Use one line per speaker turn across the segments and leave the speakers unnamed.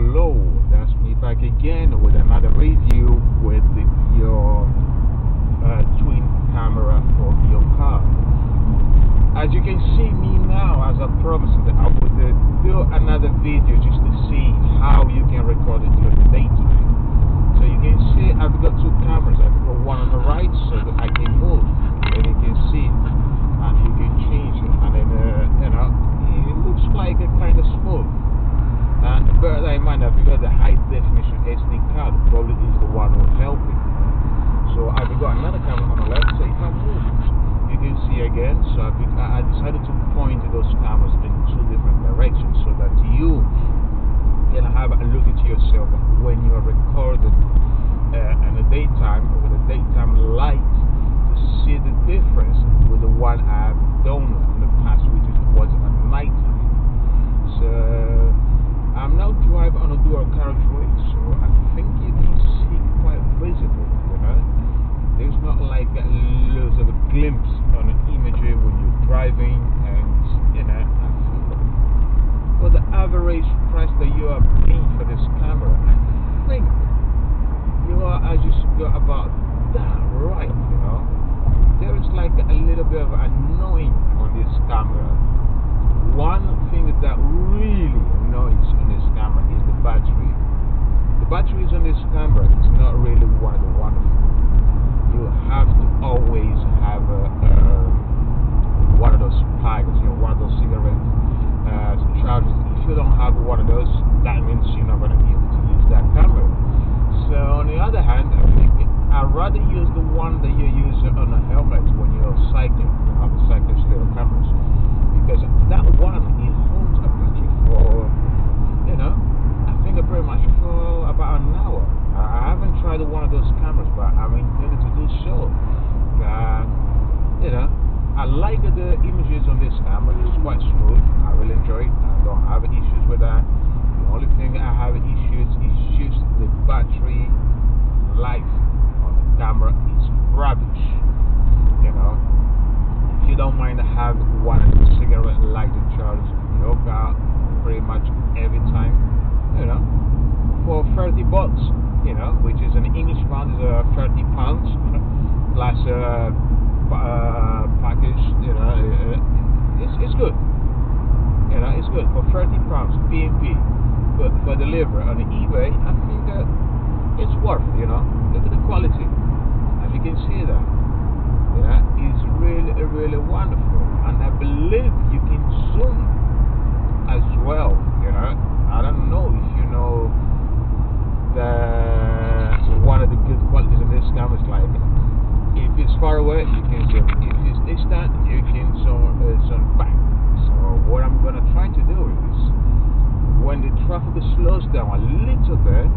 Hello, that's me back again with another review with your twin camera for your car. As you can see me now, as I promised that I would do another video just to see how you can record it during the daytime. So you can see I've got two cameras. I've got one on the right so that I can move and you can see it, and you can change it, and then it looks like a kind of smooth. And bear that in mind, I've got the high definition SD card, probably is the one who will help it. So I've got another camera on the left, so if I move, you can see again. So I decided to point those cameras in two different directions so that you can have a look at yourself when you are recording in the daytime with a daytime light to see the difference with the one I've done in the past, which was at nighttime. So I'm now driving on a dual carriageway, so I think you can see quite visible, There's not like loads of a glimpse on the imagery when you're driving, and I think for the average price that you are paying for this camera, I think you are just got about that right, There is like a little bit of annoying on this camera. One thing that really annoys on this camera is the battery. The batteries on this camera is not really one of the wonderful. You have to always have one of those packs, one of those cigarette chargers. If you don't have one of those, that means you're not going to be able to use that camera. So on the other hand, I think I'd rather use the one that you use on a helmet when you're cycling. You have the cyclist little cameras. Because that one, it holds a battery for, I think pretty much for about an hour. I haven't tried one of those cameras, but I'm intending to do so. I like the images on this camera. It's quite smooth. I really enjoy it. I don't have issues with that. The only thing I have issues is just the battery life on the camera is rubbish. If you don't mind having one of the cigarette lighting charges in your car pretty much every time, for 30 bucks, which is an English pound, is £30 plus package, it's good. It's good for £30 PMP, but for delivery on eBay, I think that it's worth it. Look at the quality, as you can see that. It's really, really wonderful, and I believe you can zoom as well. I don't know if you know one of the good qualities of this camera is like, if it's far away, you can zoom. If it's distant, you can zoom back. So what I'm gonna try to do is, when the traffic slows down a little bit,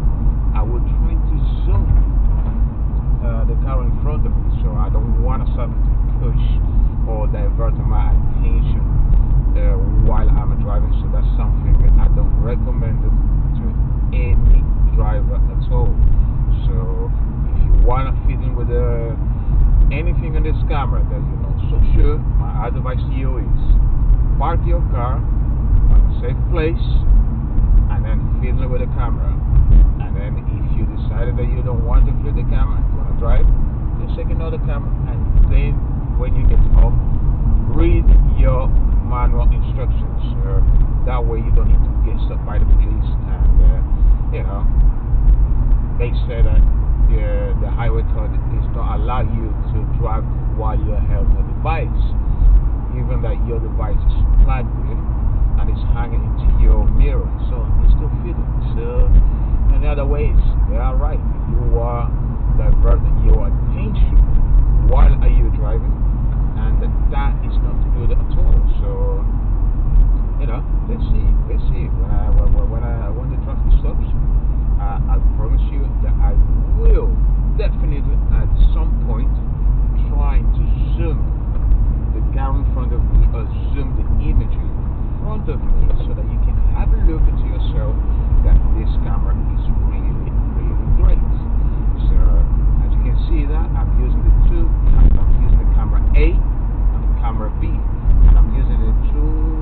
I will try to zoom the car in front of me, so I don't want something to push or divert my attention while I'm driving. So that's something that I don't recommend to any driver at all. So if you want to fit in with anything on this camera that you're not so sure, my advice to you is park your car on a safe place and then fiddle with the camera. And then if you decided that you don't want to flip the camera, you want to drive, just take another camera, and then when you get home, read your manual instructions. That way you don't need to get stopped by the police. And they say that the highway code does not allow you to drive while you're held on the device, even that your device is plugged in and it's hanging into your mirror, so it's still fitting. So in other ways, they are right. You are diverting your attention while you're driving, and that is not good at all. So let's see. When the traffic stops, I promise you that I will definitely at some point try to zoom the camera in front of me, or zoom the image in front of me, so that you can have a look at yourself that this camera is really, really great. So as you can see that I'm using the two cameras. I'm using the camera A and the camera B, and I'm using the two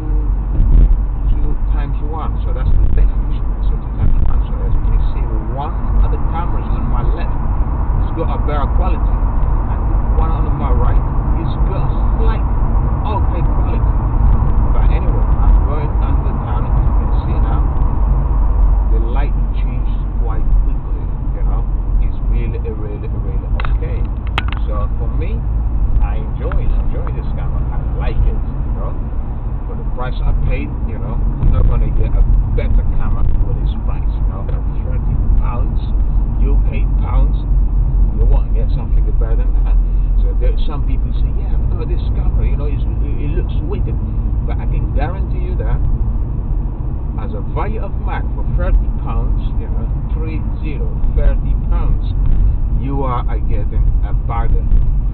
value of money for £30, you know, 30 pounds. You are getting a bargain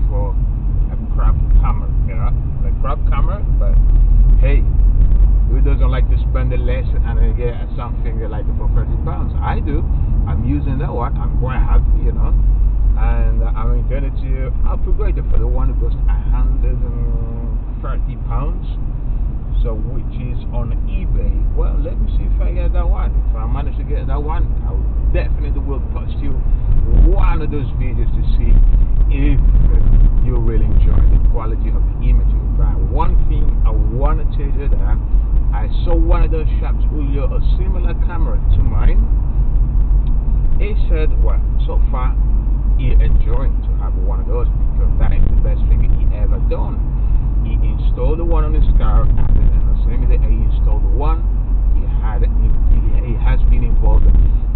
for a crap camera, you know, a crap camera. But hey, who doesn't like to spend the less and get something like for £30? I do. I'm using that one. I'm quite happy, you know, and I'm intending to upgrade it for the one that costs £130. So which is on eBay. Well, let me see if I get that one. If I manage to get that one, I definitely will post you one of those videos to see if you really enjoy the quality of the imaging. But one thing I want to tell you that I saw one of those shops with a similar camera to mine. He said, well, so far he enjoying to have one of those because that is the best thing he ever done. He installed the one on his car, and in the same day he installed the one, he has been involved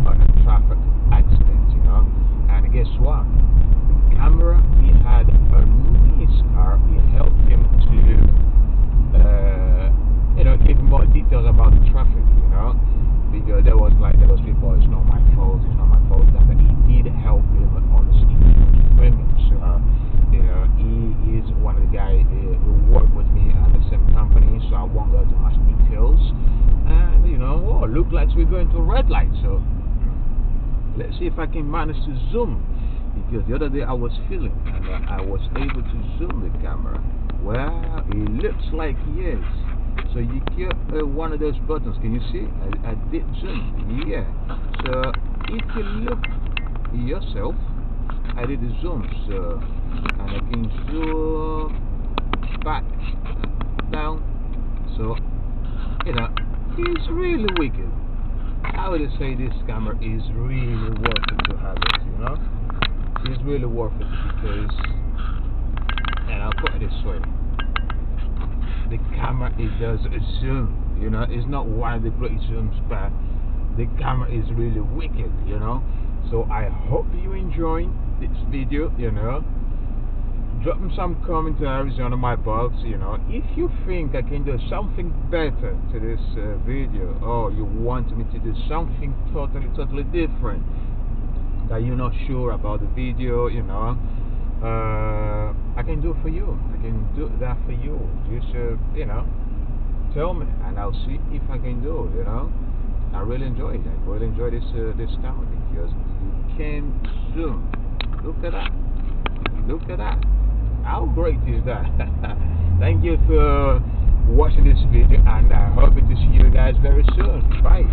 on a traffic accident, you know. And guess what? The camera he had on his car, he helped him to, you know, give more details about the traffic, you know, because there was people, it's not my fault, that he did help him on the equipment. So, you know, he is one of the guys who work with me at the same company, so I won't go into much details. And you know, oh, look like we're going to a red light, so let's see if I can manage to zoom, because the other day I was filming and I was able to zoom the camera. Well, it looks like yes. So you get one of those buttons. Can you see? I did zoom. Yeah. So if you look yourself, I did the zoom. So and I can zoom back, down. So you know, it's really wicked. I would say this camera is really worth it to have it. You know, it's really worth it because, and I'll put it this way. The camera, it does a zoom, you know, it's not one of the great zooms, but the camera is really wicked, you know. So I hope you enjoy this video, you know. Drop me some commentaries on my box, you know. If you think I can do something better to this video, or you want me to do something totally different, that you're not sure about the video, you know, I can do it for you. I can do that for you. Just you know, tell me, and I'll see if I can do it. You know, I really enjoy it. I really enjoy this camera because you can zoom. Look at that. Look at that. How great is that? Thank you for watching this video, and I hope to see you guys very soon. Bye.